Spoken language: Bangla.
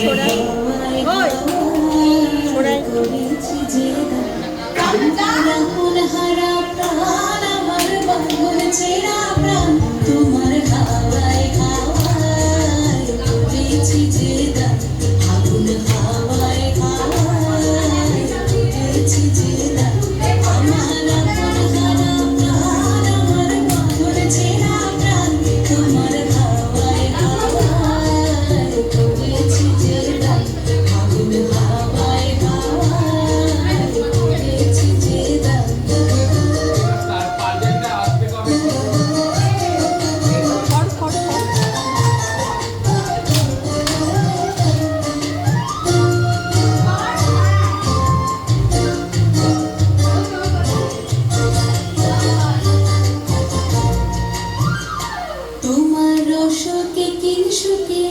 সরাই ওই সরাই করেছি যে কান্তারাকুল হারা প্রাণ আমার বাঁধন ছেঁড়া প্রাণ তোমার হাওয়ায় হাওয়ায় করেছি যে আগুন হাওয়ায় হাওয়ায় করেছি যে আমার আকুল হারা প্রাণ আমার বাঁধন ছেঁড়া প্রাণ তোমার হাওয়ায় হাওয়ায় করেছি যে আগুন হাওয়ায় হাওয়ায় করেছি যে তোমার রসকে কিনসুকে